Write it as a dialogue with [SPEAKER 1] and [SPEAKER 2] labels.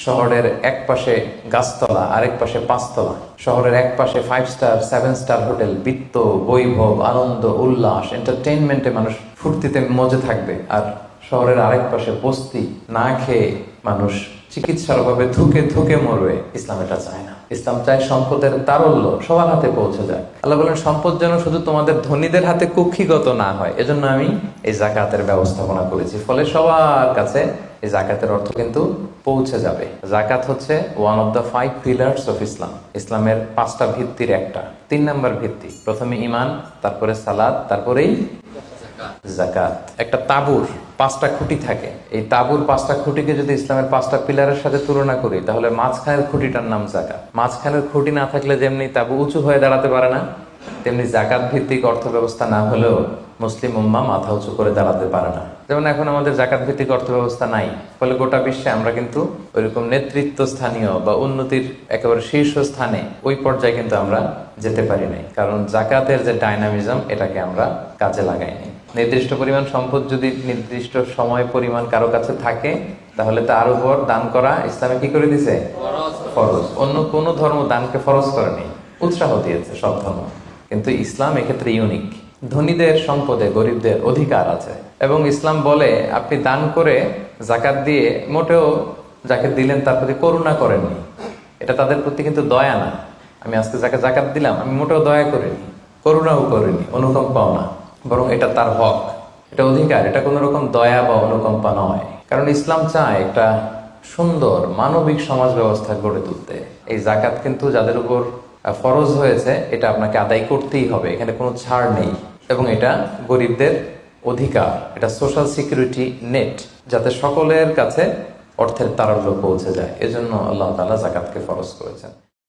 [SPEAKER 1] শহরের এক পাশে গাছতলা, আরেক পাশে পাঁচতলা। শহরের এক পাশে 5 স্টার 7 স্টার হোটেল, বৃত্ত, বৈভব, আনন্দ, উল্লাস, এন্টারটেইনমেন্টে মানুষ ফুর্তিতে মজে থাকবে। আর শহরের আরেক পাশে বস্তি, না খেয়ে মানুষ চিকিৎসার অভাবে ধুকে ধুকে মরবে। ইসলাম এটা চায় না। ইসলাম চায় সম্পদের তারল্য সবার হাতে পৌঁছে যায়। আল্লাহ বলেন, সম্পদ যেন শুধু তোমাদের ধনীদের হাতে কুক্ষিগত না হয়, এজন্য আমি এই জাকাতের ব্যবস্থাপনা করেছি। ফলে সবার কাছে এই জাকাতের অর্থ কিন্তু পৌঁছে যাবে। জাকাত হচ্ছে one of the 5 pillars of Islam. ইসলামের 5টা ভিত্তির একটা 3 নাম্বার ভিত্তি। প্রথমে ঈমান, তারপরে সালাত, তারপরেই জাকাত। একটা তাঁবুর 5টা খুঁটি থাকে। এই তাঁবুর 5টা খুঁটিকে যদি ইসলামের 5টা পিলারের সাথে তুলনা করি, তাহলে মাঝখানের খুঁটিটার নাম জাকাত। মাঝখানের খুঁটি না থাকলে যেমনি তাঁবু উঁচু হয়ে দাঁড়াতে পারে না, তেমনি জাকাত ভিত্তিক অর্থ ব্যবস্থা না হলেও মুসলিম উম্মাহ মাথা উঁচু করে দাঁড়াতে পারে না। যেমন এখন আমাদের জাকাত ভিত্তিক অর্থ ব্যবস্থা নাই, ফলে গোটা বিশ্বে আমরা কিন্তু ওইরকম নেতৃত্ব স্থানীয় বা উন্নতির একেবারে শীর্ষ স্থানে ওই পর্যায়ে কিন্তু আমরা যেতে পারি নাই, কারণ জাকাতের যে ডাইনামিজম এটাকে আমরা কাজে লাগাইনি। নির্দিষ্ট পরিমাণ সম্পদ যদি নির্দিষ্ট সময় পরিমাণ কারো কাছে থাকে, তাহলে তার উপর দান করা ইসলামে কি করে দিছে? ফরজ। অন্য কোনো ধর্ম দানকে ফরজ করেনি, উৎসাহ দিয়েছে সব ধর্ম, কিন্তু ইসলাম এক্ষেত্রে ইউনিক। ধনীদের সম্পদে গরিবদের অধিকার আছে, এবং ইসলাম বলে আপনি দান করে জাকাত দিয়ে মোটেও যাকে দিলেন তার প্রতি করুণা করেননি। এটা তাদের প্রতি কিন্তু দয়া না। আমি আজকে যাকে জাকাত দিলাম আমি মোটেও দয়া করিনি, করুণাও করিনি, অনুকম্পাও না, বরং এটা তার হক, এটা অধিকার, এটা কোনো রকম দয়া বা অনুকম্পা নয়। কারণ ইসলাম চায় একটা সুন্দর মানবিক সমাজ ব্যবস্থা গড়ে তুলতে। এই জাকাত কিন্তু যাদের উপর ফরজ হয়েছে এটা আপনাকে আদায় করতেই হবে, এখানে কোনো ছাড় নেই। এবং এটা গরিবদের অধিকার, এটা সোশ্যাল সিকিউরিটি নেট, যাতে সকলের কাছে অর্থের তারল্য পৌঁছে যায়। এজন্য আল্লাহ তাআলা জাকাতকে ফরজ করেছেন।